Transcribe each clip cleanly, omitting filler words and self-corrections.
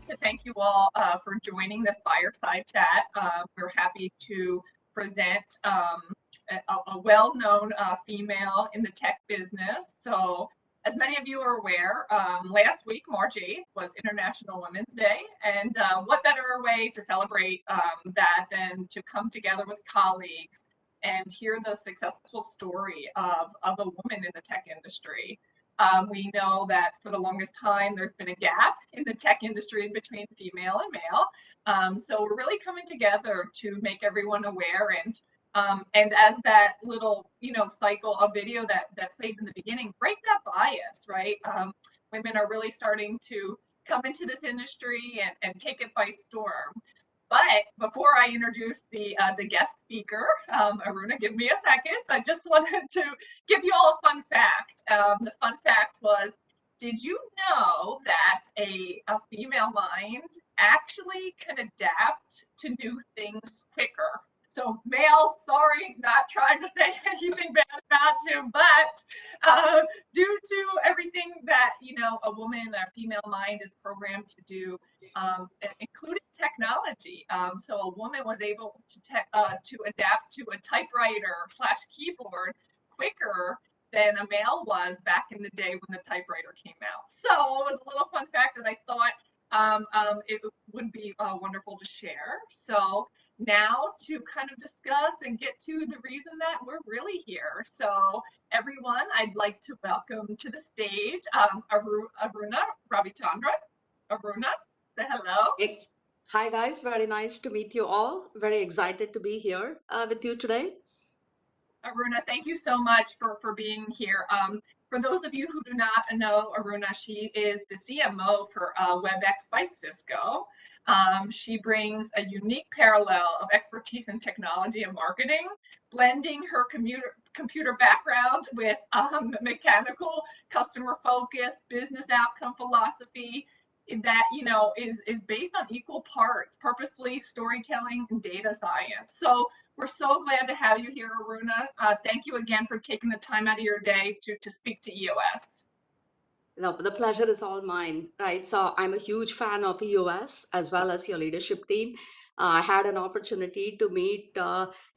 to thank you all for joining this fireside chat. We're happy to present a well-known female in the tech business. So, as many of you are aware, last week, March 8th, was International Women's Day. And what better way to celebrate that than to come together with colleagues and hear the successful story of a woman in the tech industry. We know that for the longest time, there's been a gap in the tech industry between female and male. So we're really coming together to make everyone aware and as that little, cycle of video that played in the beginning, break that bias, right? Women are really starting to come into this industry and take it by storm. But before I introduce the guest speaker, Aruna, give me a second. I just wanted to give you all a fun fact. The fun fact was, did you know that a female mind actually can adapt to new things quicker? So males, sorry, not trying to say anything bad about you, but due to everything that a woman, a female mind is programmed to do, including technology. So a woman was able to adapt to a typewriter slash keyboard quicker than a male was back in the day when the typewriter came out. So it was a little fun fact that I thought it would be wonderful to share. So now to kind of discuss and get to the reason that we're really here. So everyone, I'd like to welcome to the stage Aruna Ravichandran. Aruna, say hello. Hi guys, very nice to meet you all. Very excited to be here with you today. Aruna, thank you so much for being here. For those of you who do not know Aruna, she is the CMO for Webex by Cisco. She brings a unique parallel of expertise in technology and marketing, blending her computer background with mechanical, customer focus, business outcome philosophy that is based on equal parts purposefully storytelling and data science. So we're so glad to have you here, Aruna. Thank you again for taking the time out of your day to speak to EOS. No, the pleasure is all mine, right? So I'm a huge fan of EOS as well as your leadership team. I had an opportunity to meet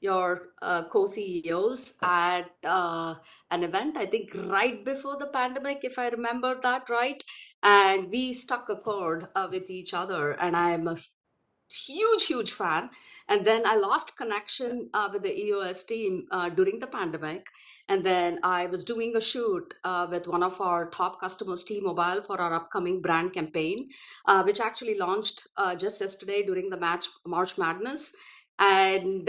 your co-CEOs at an event, I think right before the pandemic, if I remember that right. And we stuck a chord with each other, and I'm a huge fan. And then I lost connection with the EOS team during the pandemic. And then I was doing a shoot with one of our top customers, T-Mobile, for our upcoming brand campaign, which actually launched just yesterday during the March Madness. And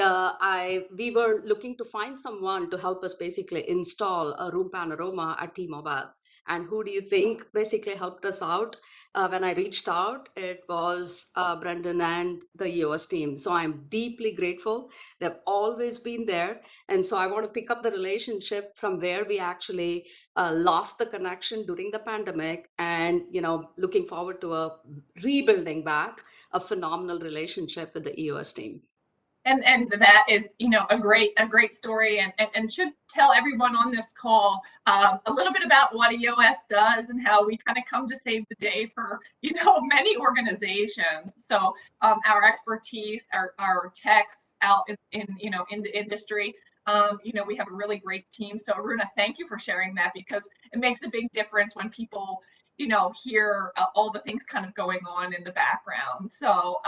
we were looking to find someone to help us basically install a room panorama at T-Mobile. And who do you think basically helped us out? When I reached out, it was Brendan and the EOS team. So I'm deeply grateful. They've always been there. And so I want to pick up the relationship from where we actually lost the connection during the pandemic, and, looking forward to rebuilding back a phenomenal relationship with the EOS team. And that is a great story and should tell everyone on this call a little bit about what EOS does and how we kind of come to save the day for many organizations. So our expertise, our techs out in the industry, we have a really great team. So Aruna, thank you for sharing that, because it makes a big difference when people hear all the things kind of going on in the background. So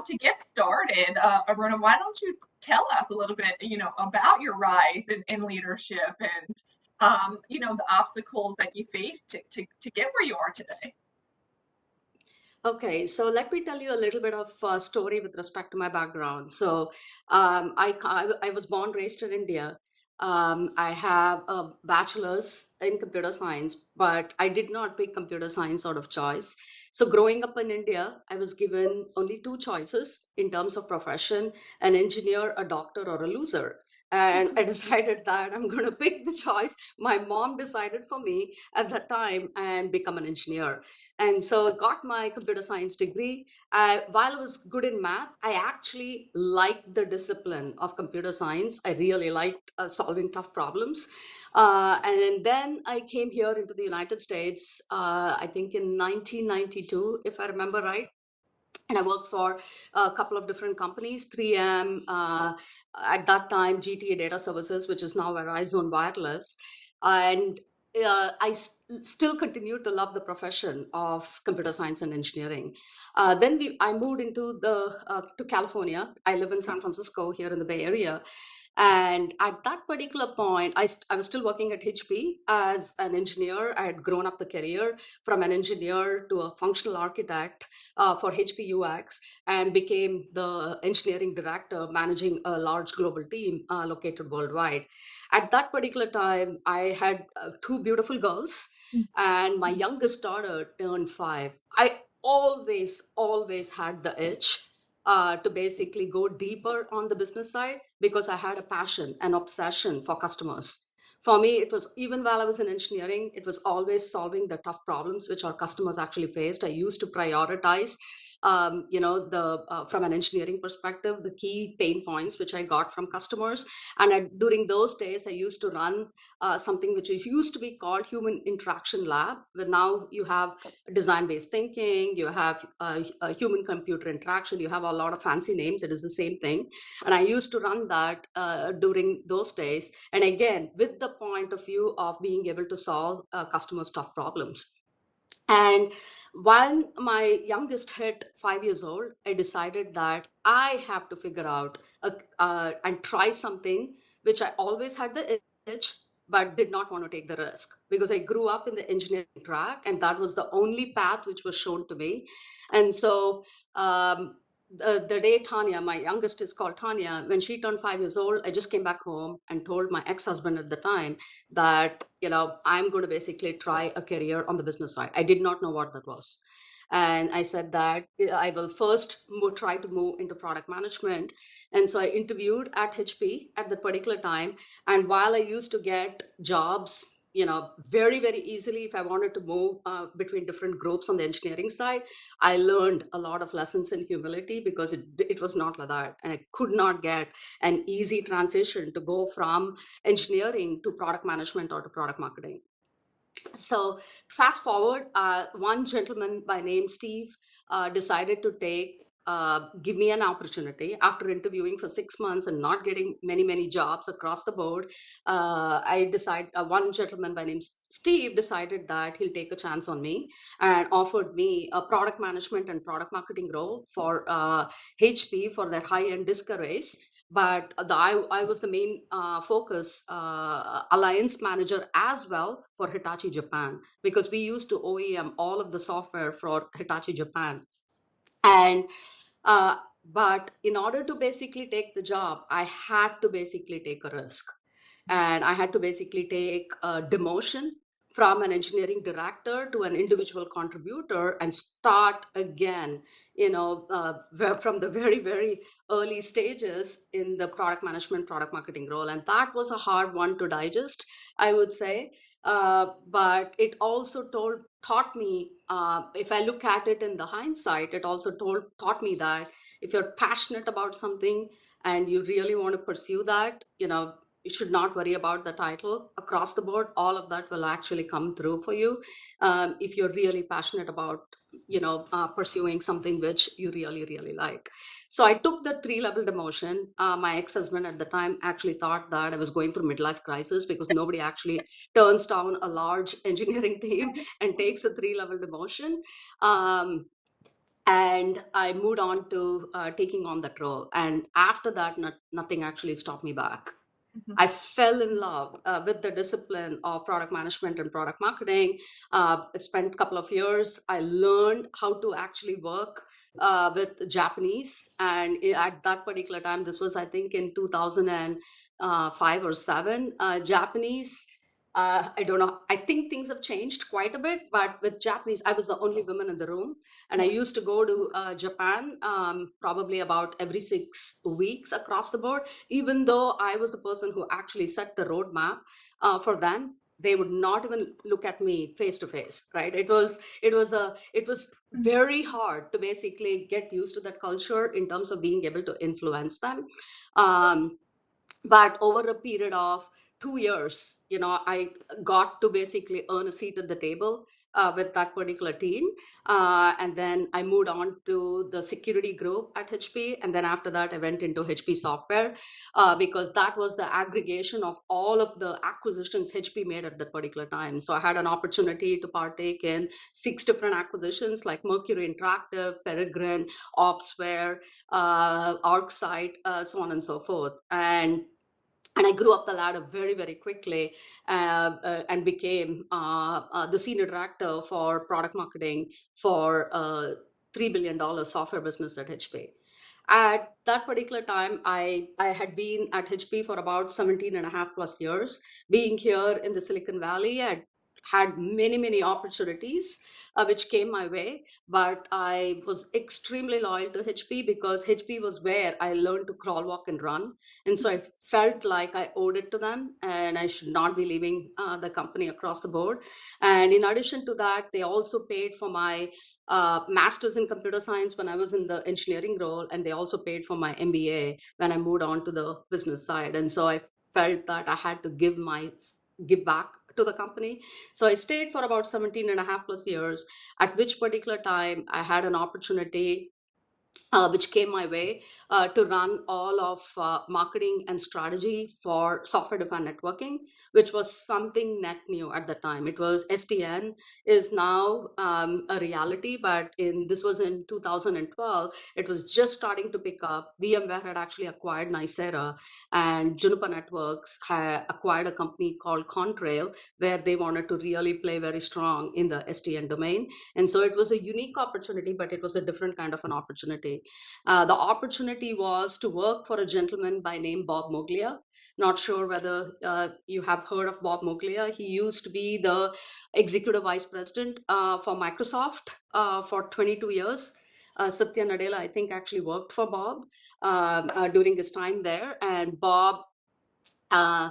to get started, Aruna, why don't you tell us a little bit, about your rise in leadership and, the obstacles that you faced to get where you are today? Okay, so let me tell you a little bit of a story with respect to my background. So I was born, raised in India. I have a bachelor's in computer science, but I did not pick computer science out of choice. So growing up in India, I was given only two choices in terms of profession: an engineer, a doctor, or a loser. And I decided that I'm going to pick the choice my mom decided for me at that time and become an engineer. And so got my computer science degree. While I was good in math, I actually liked the discipline of computer science. I really liked solving tough problems. And then I came here into the United States, I think in 1992, if I remember right. And I worked for a couple of different companies, 3M, at that time, GTA Data Services, which is now Verizon Wireless. And still continue to love the profession of computer science and engineering. I moved to California. I live in San Francisco here in the Bay Area. And at that particular point, I was still working at HP as an engineer. I had grown up the career from an engineer to a functional architect for HP UX, and became the engineering director managing a large global team located worldwide. At that particular time, I had two beautiful girls, and my youngest daughter turned 5. I always had the itch to basically go deeper on the business side because I had a passion, an obsession for customers. For me, it was even while I was in engineering, it was always solving the tough problems which our customers actually faced. I used to prioritize, from an engineering perspective, the key pain points which I got from customers. And during those days, I used to run something which used to be called Human Interaction Lab, where now you have design-based thinking, you have a human-computer interaction, you have a lot of fancy names. It is the same thing. And I used to run that during those days. And again, with the point of view of being able to solve customers' tough problems. And when my youngest hit 5 years old, I decided that I have to figure out and try something which I always had the itch, but did not want to take the risk because I grew up in the engineering track, and that was the only path which was shown to me. And so, the day Tanya, my youngest is called Tanya, when she turned 5 years old, I just came back home and told my ex-husband at the time that, I'm going to basically try a career on the business side. I did not know what that was. And I said that I will first try to move into product management. And so I interviewed at HP at that particular time. And while I used to get jobs, very, very easily, if I wanted to move between different groups on the engineering side, I learned a lot of lessons in humility because it was not like that. And I could not get an easy transition to go from engineering to product management or to product marketing. So fast forward, one gentleman by name Steve decided to give me an opportunity after interviewing for 6 months and not getting many jobs across the board. One gentleman by name Steve decided that he'll take a chance on me and offered me a product management and product marketing role for HP for their high-end disc arrays. But I was the main focus alliance manager as well for Hitachi Japan, because we used to OEM all of the software for Hitachi Japan. And but in order to basically take the job, I had to basically take a risk. And I had to basically take a demotion from an engineering director to an individual contributor and start again, from the very, very early stages in the product management, product marketing role. And that was a hard one to digest, I would say. But it also taught me, if I look at it in the hindsight, it also taught me that if you're passionate about something and you really want to pursue that, you should not worry about the title across the board. All of that will actually come through for you if you're really passionate about, pursuing something which you really, really like. So I took the 3-level demotion. My ex-husband at the time actually thought that I was going through midlife crisis because nobody actually turns down a large engineering team and takes a 3-level demotion. And I moved on to taking on that role. And after that, nothing actually stopped me back. I fell in love with the discipline of product management and product marketing. I spent a couple of years. I learned how to actually work with Japanese. And at that particular time, this was, I think, in 2005 or 7, Japanese I don't know. I think things have changed quite a bit, but with Japanese, I was the only woman in the room. And I used to go to Japan probably about every 6 weeks across the board. Even though I was the person who actually set the roadmap for them, they would not even look at me face to face, right? It was very hard to basically get used to that culture in terms of being able to influence them. Um, but over a period of 2 years, I got to basically earn a seat at the table with that particular team. And then I moved on to the security group at HP. And then after that, I went into HP software because that was the aggregation of all of the acquisitions HP made at that particular time. So I had an opportunity to partake in 6 different acquisitions like Mercury Interactive, Peregrine, Opsware, ArcSight, so on and so forth. And I grew up the ladder very, very quickly and became the senior director for product marketing for a $3 billion software business at HP. At that particular time, I had been at HP for about 17 and a half plus years. Being here in the Silicon Valley, I had many, many opportunities which came my way, but I was extremely loyal to HP because HP was where I learned to crawl, walk, and run. And so I felt like I owed it to them and I should not be leaving the company across the board. And in addition to that, they also paid for my master's in computer science when I was in the engineering role, and they also paid for my MBA when I moved on to the business side. And so I felt that I had to give back to the company. So I stayed for about 17 and a half plus years, at which particular time I had an opportunity which came my way to run all of marketing and strategy for software-defined networking, which was something net new at the time. It was SDN is now a reality, but this was in 2012. It was just starting to pick up. VMware had actually acquired Nicira, and Juniper Networks had acquired a company called Contrail, where they wanted to really play very strong in the SDN domain. And so it was a unique opportunity, but it was a different kind of an opportunity. The opportunity was to work for a gentleman by name Bob Moglia. Not sure whether you have heard of Bob Moglia. He used to be the executive vice president for Microsoft for 22 years. Satya Nadella, I think, actually worked for Bob during his time there. And Bob uh,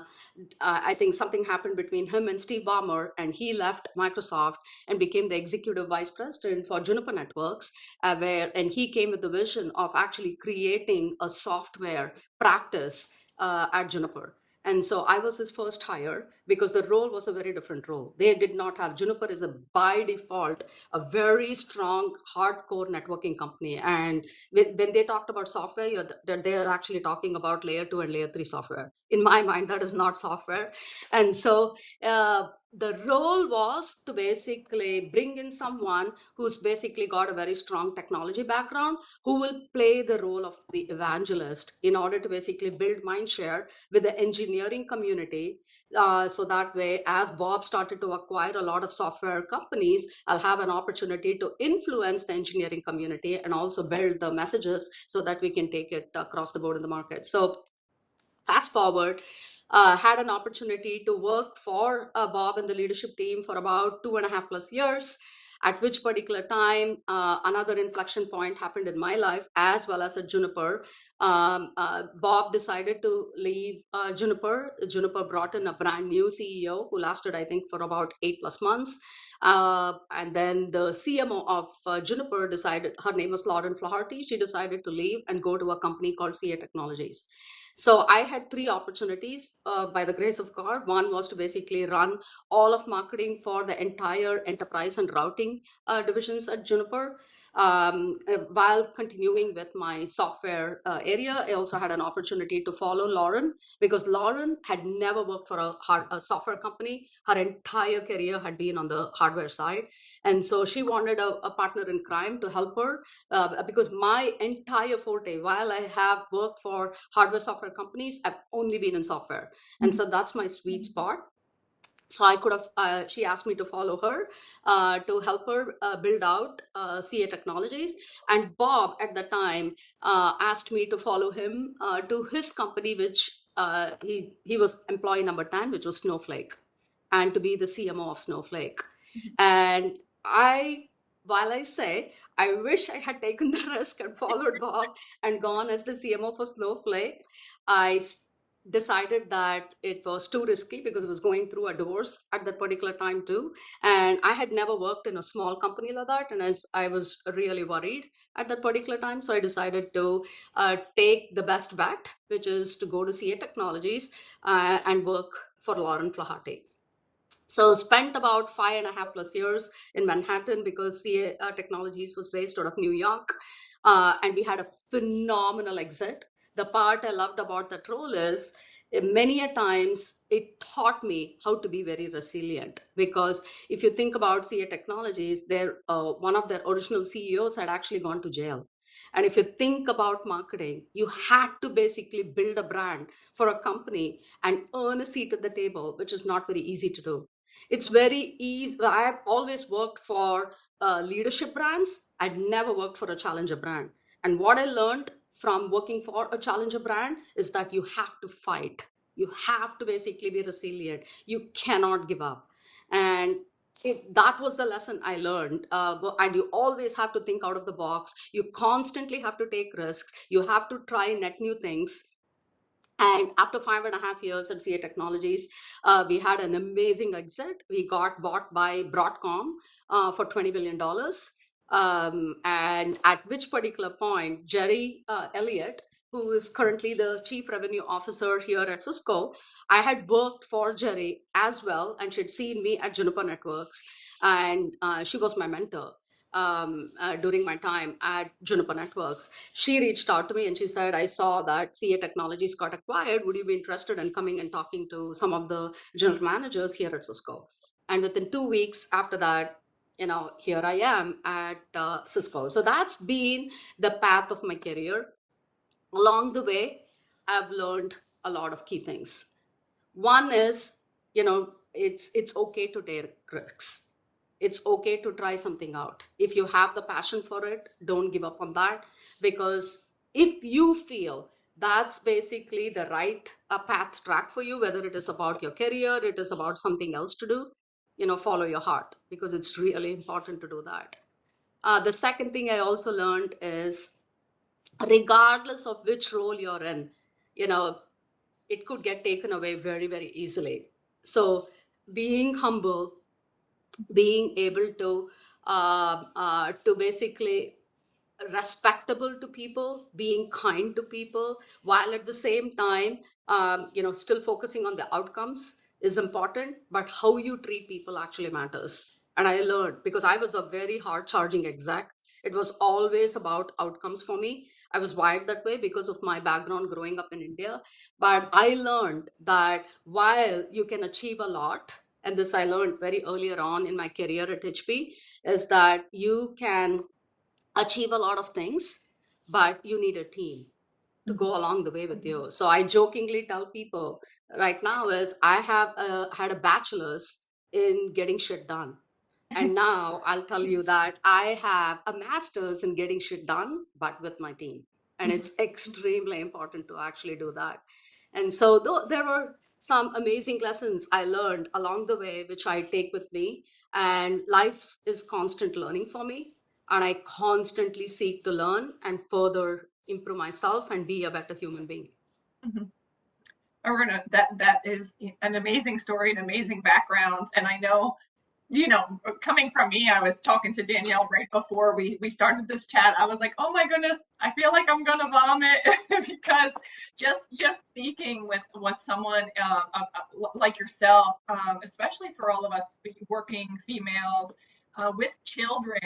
I think something happened between him and Steve Ballmer, and he left Microsoft and became the executive vice president for Juniper Networks, and he came with the vision of actually creating a software practice at Juniper. And so I was his first hire because the role was a very different role. They did not have Juniper is a by default a very strong hardcore networking company, and when they talked about software, they're actually talking about layer 2 and layer 3 software. In my mind, that is not software. And so the role was to basically bring in someone who's basically got a very strong technology background, who will play the role of the evangelist in order to basically build mindshare with the engineering community. So that way, as Bob started to acquire a lot of software companies, I'll have an opportunity to influence the engineering community and also build the messages so that we can take it across the board in the market. So fast forward, had an opportunity to work for Bob and the leadership team for about 2.5 plus years, at which particular time another inflection point happened in my life as well as at Juniper. Bob decided to leave Juniper. Juniper brought in a brand new CEO who lasted, I think, for about 8 plus months. And then the CMO of Juniper decided, her name was Lauren Flaherty, she decided to leave and go to a company called CA Technologies. So I had 3 opportunities by the grace of God. One was to basically run all of marketing for the entire enterprise and routing divisions at Juniper. While continuing with my software area, I also had an opportunity to follow Lauren because Lauren had never worked for a software company. Her entire career had been on the hardware side. And so she wanted a partner in crime to help her because my entire forte, while I have worked for hardware software companies, I've only been in software. And so that's my sweet spot. So I could have, she asked me to follow her to help her build out CA Technologies. And Bob at the time asked me to follow him to his company, which he was employee number 10, which was Snowflake. and to be the CMO of Snowflake. And while I say, I wish I had taken the risk and followed Bob and gone as the CMO for Snowflake, I decided that it was too risky because I was going through a divorce at that particular time too. And I had never worked in a small company like that. And as I was really worried at that particular time, so I decided to take the best bet, which is to go to CA Technologies and work for Lauren Flaherty. So spent about 5.5+ years in Manhattan because CA Technologies was based out of New York. And we had a phenomenal exit. The part I loved about that role is many a times it taught me how to be very resilient, because if you think about CA Technologies, one of their original CEOs had actually gone to jail. And if you think about marketing, you had to basically build a brand for a company and earn a seat at the table, which is not very easy to do. It's very easy. I've always worked for leadership brands. I'd never worked for a challenger brand. And what I learned from working for a challenger brand is that you have to fight. You have to basically be resilient. You cannot give up. And that was the lesson I learned. And you always have to think out of the box. You constantly have to take risks. You have to try net new things. And after 5.5 years at CA Technologies, we had an amazing exit. We got bought by Broadcom for $20 billion. And at which particular point, Jerry Elliott, who is currently the Chief Revenue Officer here at Cisco, I had worked for Jerry as well, and she'd seen me at Juniper Networks, and she was my mentor during my time at Juniper Networks. She reached out to me and she said, I saw that CA Technologies got acquired. Would you be interested in coming and talking to some of the general managers here at Cisco? And within 2 weeks after that, here I am at Cisco. So that's been the path of my career. Along the way, I've learned a lot of key things. One is, it's okay to take risks. It's okay to try something out. If you have the passion for it, don't give up on that, because if you feel that's basically the right path track for you, whether it is about your career, it is about something else to do, follow your heart, because it's really important to do that. The second thing I also learned is, regardless of which role you're in, it could get taken away very, very easily. So being humble, being able to basically respectable to people, being kind to people, while at the same time, still focusing on the outcomes is important, but how you treat people actually matters. And I learned, because I was a very hard charging exec, it was always about outcomes for me. I was wired that way because of my background growing up in India. But I learned that while you can achieve a lot, and this I learned very earlier on in my career at HP, is that you can achieve a lot of things, but you need a team to go along the way with you. So I jokingly tell people right now is I have had a bachelor's in getting shit done. And now I'll tell you that I have a master's in getting shit done, but with my team. And it's extremely important to actually do that. And so there were some amazing lessons I learned along the way, which I take with me. And life is constant learning for me. And I constantly seek to learn and further improve myself and be a better human being. Aruna, that is an amazing story, an amazing background. And I know, coming from me, I was talking to Danielle right before we started this chat. I was like, oh my goodness, I feel like I'm gonna vomit because just speaking with someone like yourself, especially for all of us working females with children,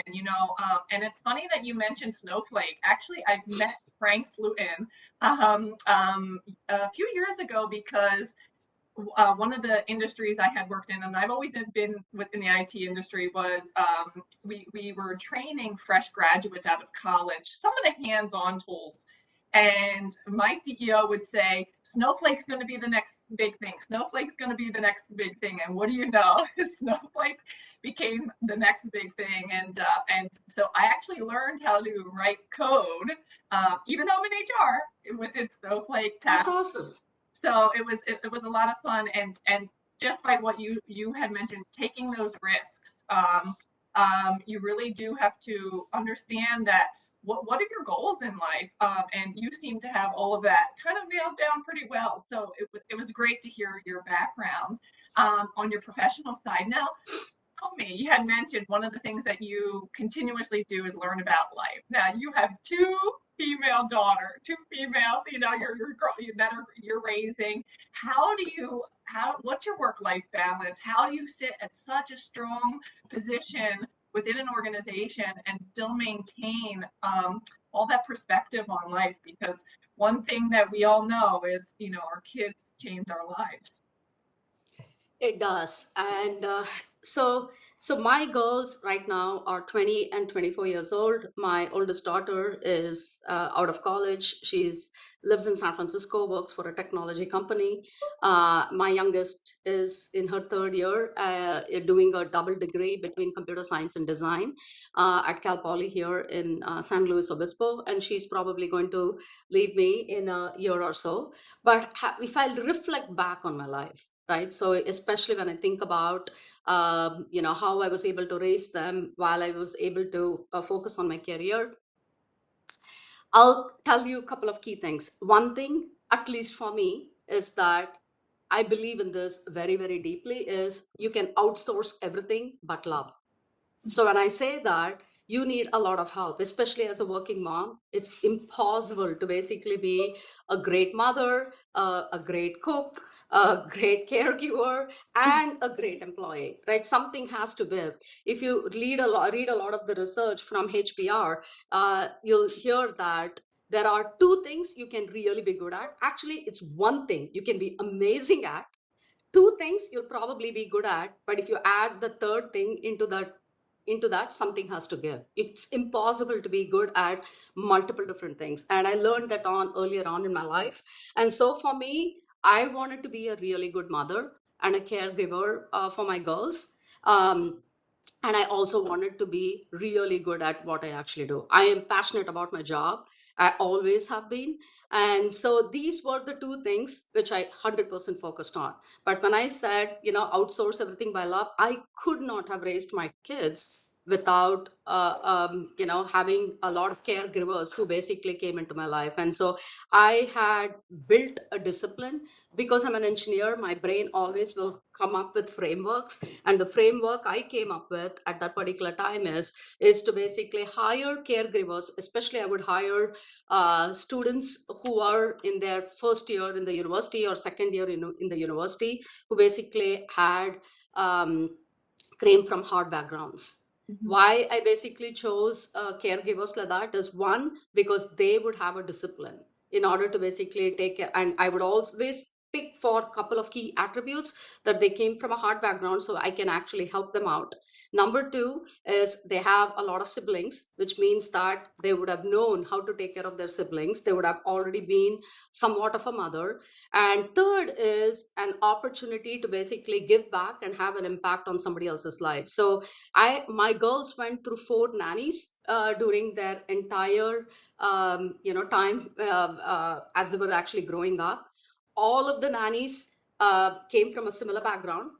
and it's funny that you mentioned Snowflake. Actually, I've met Frank Slutin a few years ago because one of the industries I had worked in, and I've always been within the IT industry, was we were training fresh graduates out of college, some of the hands-on tools. And my CEO would say, Snowflake's going to be the next big thing. Snowflake's going to be the next big thing. And what do you know? Snowflake became the next big thing. And so I actually learned how to write code, even though I'm in HR, with its Snowflake task. That's awesome. So it was a lot of fun, and just by what you had mentioned, taking those risks. You really do have to understand that what are your goals in life, and you seem to have all of that kind of nailed down pretty well. So it was great to hear your background on your professional side. Now, tell me, you had mentioned one of the things that you continuously do is learn about life. Now you have two females, you're raising. What's your work-life balance? How do you sit at such a strong position within an organization and still maintain all that perspective on life? Because one thing that we all know is, our kids change our lives. It does. And so my girls right now are 20 and 24 years old. My oldest daughter is out of college. She's lives in San Francisco, works for a technology company. My youngest is in her third year, doing a double degree between computer science and design at Cal Poly here in San Luis Obispo, and she's probably going to leave me in a year or so. But if I reflect back on my life, right? So especially when I think about, how I was able to raise them while I was able to focus on my career, I'll tell you a couple of key things. One thing, at least for me, is that I believe in this very, very deeply is you can outsource everything but love. So when I say that, you need a lot of help, especially as a working mom. It's impossible to basically be a great mother, a great cook, a great caregiver, and a great employee, right? Something has to give. If you read a lot of the research from HBR, you'll hear that there are two things you can really be good at. Actually, it's one thing you can be amazing at, two things you'll probably be good at, but if you add the third thing into that, something has to give. It's impossible to be good at multiple different things, and I learned that on earlier on in my life. And so for me, I wanted to be a really good mother and a caregiver for my girls. And I also wanted to be really good at what I actually do. I am passionate about my job. I always have been. And so these were the two things which I 100% focused on. But when I said, outsource everything by love, I could not have raised my kids without, having a lot of caregivers who basically came into my life. And so I had built a discipline. Because I'm an engineer, my brain always will come up with frameworks, and the framework I came up with at that particular time is to basically hire caregivers. Especially I would hire students who are in their first year in the university or second year in the university, who basically had came from hard backgrounds. Mhm. Why I basically chose caregivers like that is, one, because they would have a discipline in order to basically take care. And I would always pick for a couple of key attributes that they came from a hard background so I can actually help them out. Number two is they have a lot of siblings, which means that they would have known how to take care of their siblings. They would have already been somewhat of a mother. And third is an opportunity to basically give back and have an impact on somebody else's life. So my girls went through four nannies during their entire time as they were actually growing up. All of the nannies came from a similar background.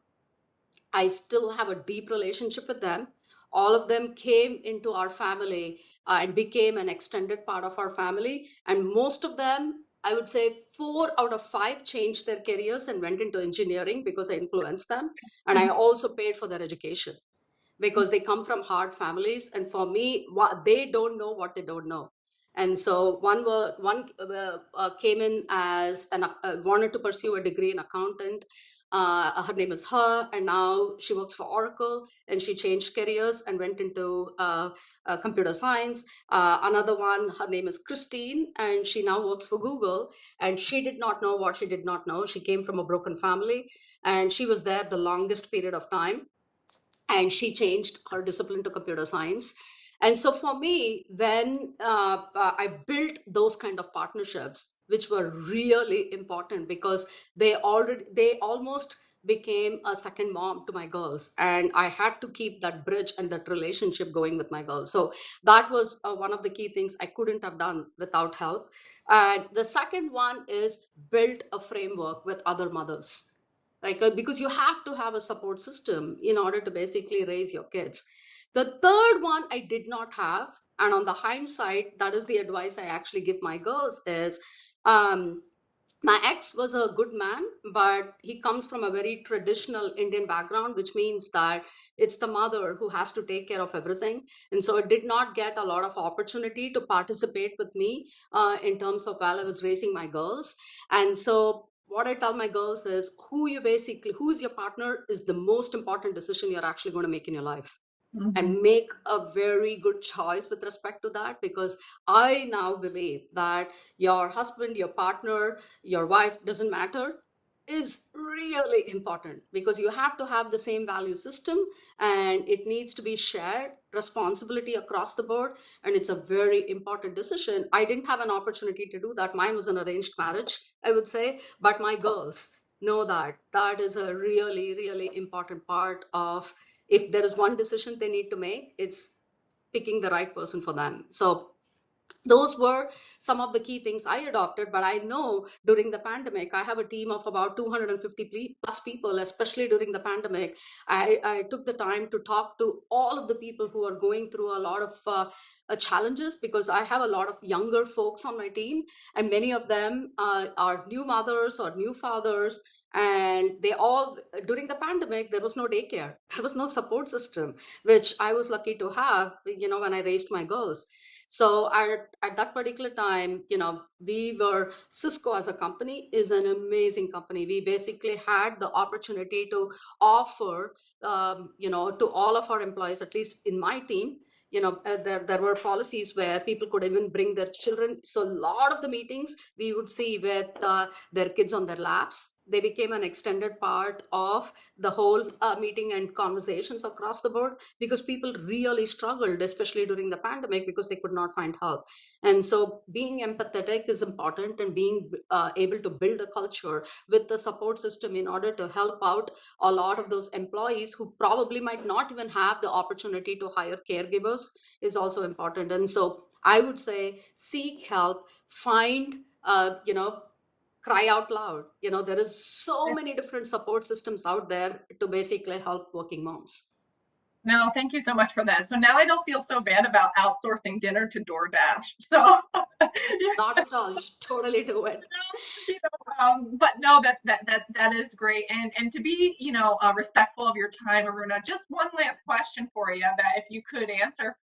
I still have a deep relationship with them. All of them came into our family and became an extended part of our family. And most of them, I would say 4 out of 5, changed their careers and went into engineering because I influenced them. And I also paid for their education because they come from hard families. And for me, what they don't know what they don't know. And so one came in as wanted to pursue a degree in accountant. Her name is Her, and now she works for Oracle, and she changed careers and went into computer science. Another one, her name is Christine, and she now works for Google, and she did not know what she did not know. She came from a broken family, and she was there the longest period of time, and she changed her discipline to computer science. And so for me, when I built those kind of partnerships, which were really important because they almost became a second mom to my girls, and I had to keep that bridge and that relationship going with my girls. So that was one of the key things I couldn't have done without help. And the second one is build a framework with other mothers. like because you have to have a support system in order to basically raise your kids. The third one I did not have, and on the hindsight, that is the advice I actually give my girls is, um, my ex was a good man, but he comes from a very traditional Indian background, which means that it's the mother who has to take care of everything. And so it did not get a lot of opportunity to participate with me in terms of while I was raising my girls. And so what I tell my girls is, who's your partner is the most important decision you're actually going to make in your life, Mhm. and make a very good choice with respect to that, because I now believe that your husband, your partner, your wife, doesn't matter, is really important, because you have to have the same value system, and it needs to be shared responsibility across the board, and it's a very important decision. I didn't have an opportunity to do that. Mine was an arranged marriage, I would say, but my girls know that that is a really, really important part of, if there is one decision they need to make, it's picking the right person for them. So those were some of the key things I adopted. But I know during the pandemic, I have a team of about 250 plus people, especially during the pandemic. I took the time to talk to all of the people who are going through a lot of challenges, because I have a lot of younger folks on my team, and many of them are new mothers or new fathers. And they all, during the pandemic, there was no daycare, there was no support system, which I was lucky to have, when I raised my girls. So at that particular time, Cisco as a company is an amazing company. We basically had the opportunity to offer, to all of our employees, at least in my team, there were policies where people could even bring their children. So a lot of the meetings we would see with their kids on their laps. They became an extended part of the whole meeting and conversations across the board, because people really struggled, especially during the pandemic, because they could not find help. And so being empathetic is important, and being able to build a culture with the support system in order to help out a lot of those employees who probably might not even have the opportunity to hire caregivers is also important. And so I would say, seek help, find, cry out loud. There is so many different support systems out there to basically help working moms. No, thank you so much for that. So now I don't feel so bad about outsourcing dinner to DoorDash. So, Not at all. You should totally do it. but no, that is great. And to be, respectful of your time, Aruna, just one last question for you that if you could answer,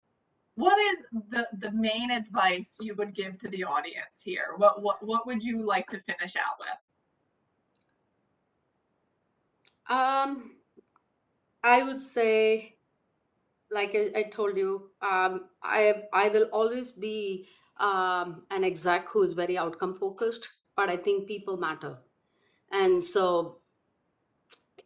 what is the main advice you would give to the audience here? What would you like to finish out with? Um, I would say, like I told you, I will always be an exec who is very outcome focused, but I think people matter. And so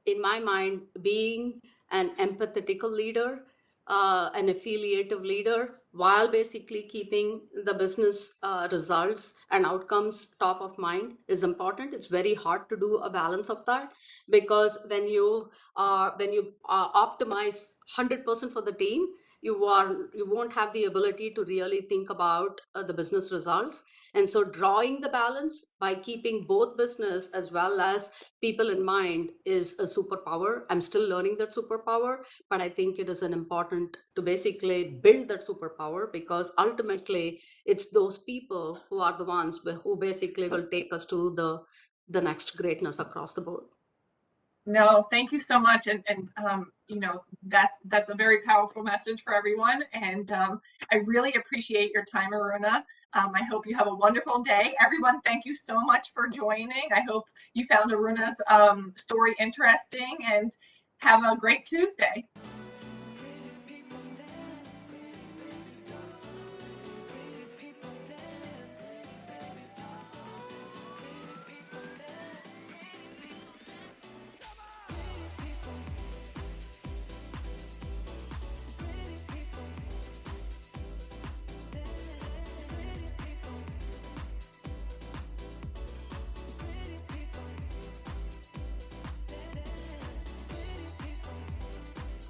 in my mind, being an empathetical leader, an affiliative leader, while basically keeping the business results and outcomes top of mind is important. It's very hard to do a balance of that, because when you optimize 100% for the team, you won't have the ability to really think about the business results. And so drawing the balance by keeping both business as well as people in mind is a superpower. I'm still learning that superpower, but I think it is an important to basically build that superpower, because ultimately it's those people who are the ones who basically will take us to the next greatness across the board. No, thank you so much. And that's a very powerful message for everyone. And I really appreciate your time, Aruna. I hope you have a wonderful day. Everyone, thank you so much for joining. I hope you found Aruna's story interesting, and have a great Tuesday.